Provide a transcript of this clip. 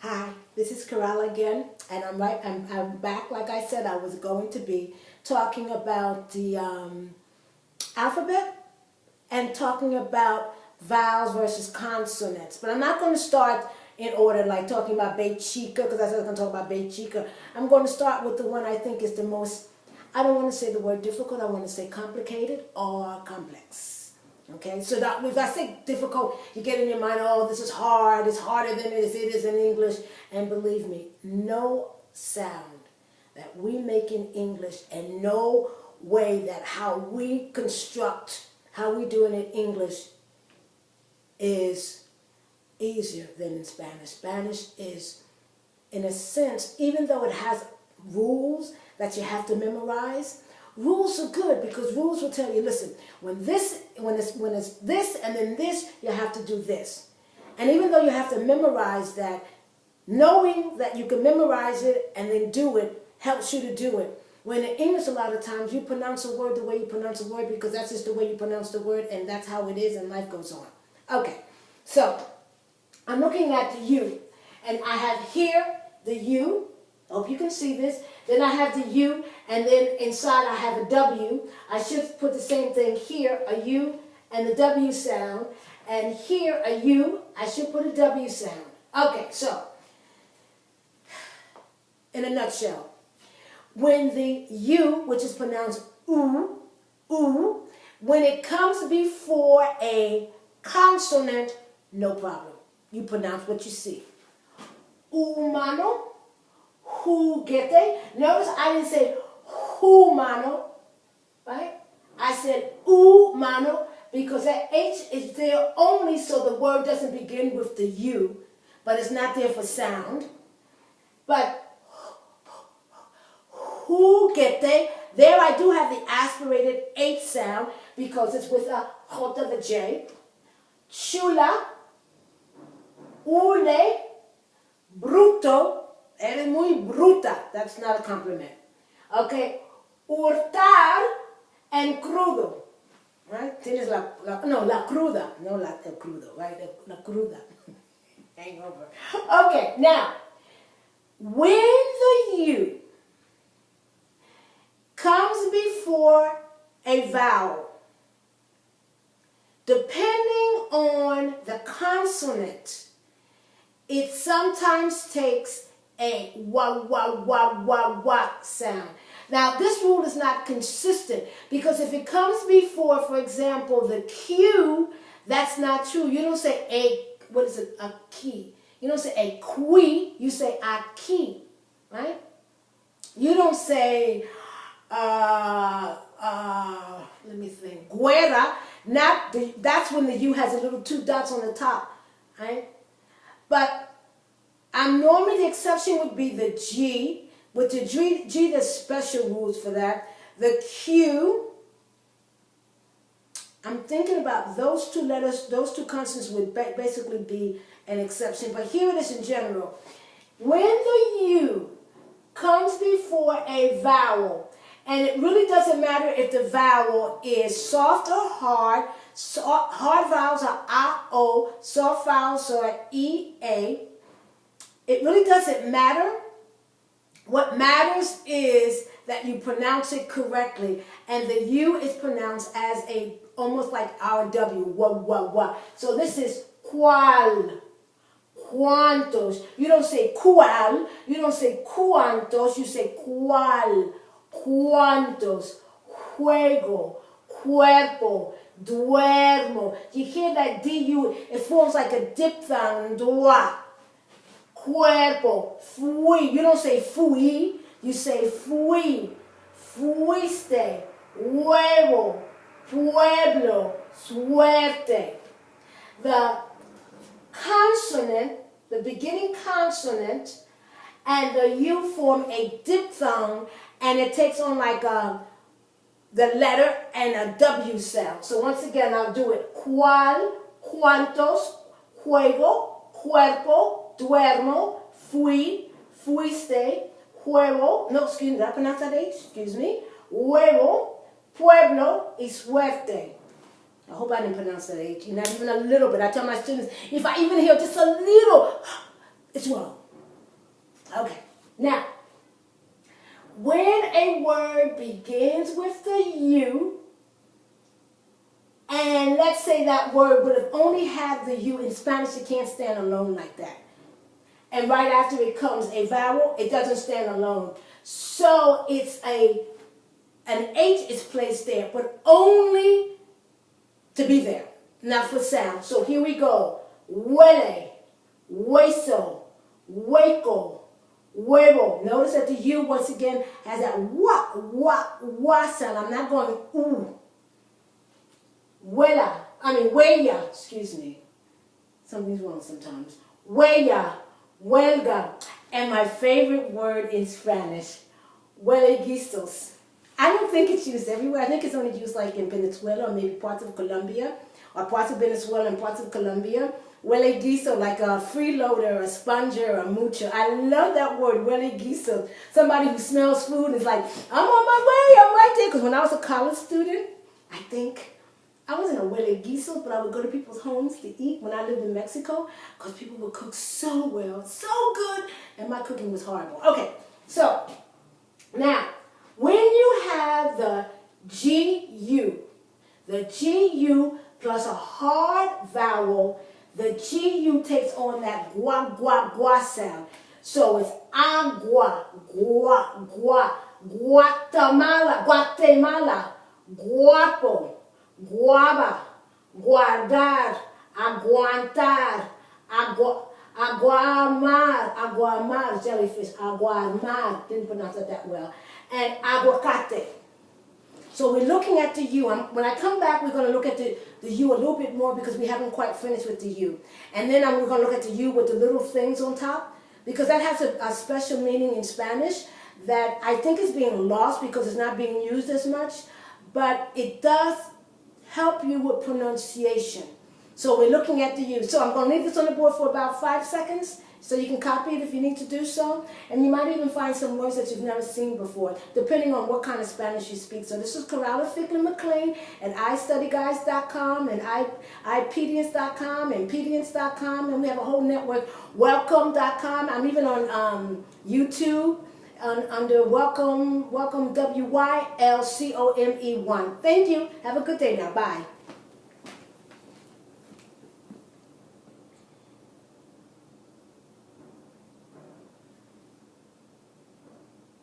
Hi, this is Kerala again, and I'm back. Like I said, I was going to be talking about the alphabet and talking about vowels versus consonants. But I'm not going to start in order, like talking about Beit Chica, because I said I was going to talk about Beit Chica. I'm going to start with the one I think is the most. I don't want to say the word difficult. I want to say complicated or complex. Okay, so that if I say difficult, you get in your mind, oh, this is hard, it's harder than it is in English. And believe me, no sound that we make in English and no way that how we construct, how we do it in English is easier than in Spanish. Spanish is, in a sense, even though it has rules that you have to memorize, rules are good because rules will tell you, listen, when it's this and then this, you have to do this. And even though you have to memorize that, knowing that you can memorize it and then do it helps you to do it. When in English, a lot of times, you pronounce a word the way you pronounce a word because that's just the way you pronounce the word and that's how it is and life goes on. Okay, so I'm looking at the U and I have here the U. Hope you can see this. Then I have the U, and then inside I have a W. I should put the same thing here, a U and the W sound. And here, a U, I should put a W sound. Okay, so, in a nutshell, when the U, which is pronounced oo, when it comes before a consonant, no problem. You pronounce what you see. Humano. Juguete. Notice I didn't say humano, right? I said humano because that H is there only so the word doesn't begin with the U, but it's not there for sound. But juguete, there I do have the aspirated H sound because it's with a J of a J. Chula, ule, bruto. Eres muy bruta. That's not a compliment. Okay. Hurtar and crudo. Right? Tienes la cruda. No la el crudo. Right? La cruda. Hangover. Okay. Now, when the U comes before a vowel, depending on the consonant, it sometimes takes a wa sound. Now, this rule is not consistent because if it comes before, for example, the Q, that's not true. You don't say a key. You don't say a qui, you say a key, right? You don't say, let me think, guerra. That's when the U has a little two dots on the top, right? But normally the exception would be the G. With the G, there's special rules for that. The Q, I'm thinking about those two letters, those two consonants would basically be an exception. But here it is in general. When the U comes before a vowel, and it really doesn't matter if the vowel is soft or hard. Hard vowels are A, O. Soft vowels are E, A. It really doesn't matter. What matters is that you pronounce it correctly. And the U is pronounced as almost like our W. Wa. So this is cual. Cuantos. You don't say cual. You don't say cuantos. You say cual. Cuantos. Juego. Cuerpo. Duermo. You hear that D-U, it forms like a diphthong. Dua. Cuerpo, fui. You don't say fui, you say fui. Fuiste, huevo, pueblo, suerte. The consonant, the beginning consonant, and the U form a diphthong, and it takes on like the letter and a W sound. So once again, I'll do it. Cual, cuantos, juego, cuerpo, duermo, fui, fuiste, huevo, no, excuse me, did I pronounce that H? Excuse me. Huevo, pueblo, y suerte. I hope I didn't pronounce that H. Not even a little bit. I tell my students, if I even hear just a little, it's wrong. Okay. Now, when a word begins with the U, and let's say that word would have only had the U, in Spanish it can't stand alone like that. And right after it comes a vowel, it doesn't stand alone. So it's an H is placed there, but only to be there, not for sound. So here we go. Huele, hueso, hueco, huevo. Notice that the U once again has that wa sound. I'm not going ooh. Huella, excuse me. Something's wrong sometimes. Huella, huelga. And my favorite word in Spanish, hueleguisos. I don't think it's used everywhere. I think it's only used like in Venezuela or maybe parts of Colombia, or parts of Venezuela and parts of Colombia. Hueleguiso, like a freeloader, a sponger, a mucho. I love that word, hueleguiso. Somebody who smells food is like, I'm on my way, I'm right there. Because when I was a college student, I think I wasn't a hueleguiso, but I would go to people's homes to eat when I lived in Mexico because people would cook so well, so good, and my cooking was horrible. Okay, so now, when you have the GU plus a hard vowel, the GU takes on that gua sound. So it's agua, gua, Guatemala, guapo, guava, guardar, aguantar, aguamar, jellyfish, aguamar, didn't pronounce it that well, and aguacate. So we're looking at the U. When I come back, we're going to look at the U a little bit more because we haven't quite finished with the U. And then we're going to look at the U with the little things on top because that has a special meaning in Spanish that I think is being lost because it's not being used as much, but it does help you with pronunciation. So we're looking at the U. So I'm going to leave this on the board for about 5 seconds so you can copy it if you need to do so. And you might even find some words that you've never seen before, depending on what kind of Spanish you speak. So this is Coralla Ficklin McLean at iStudyGuys.com and iPedience.com and Pedience.com. And we have a whole network, Welcome.com. I'm even on YouTube under Welcome, WYLCOME1. Thank you. Have a good day now. Bye.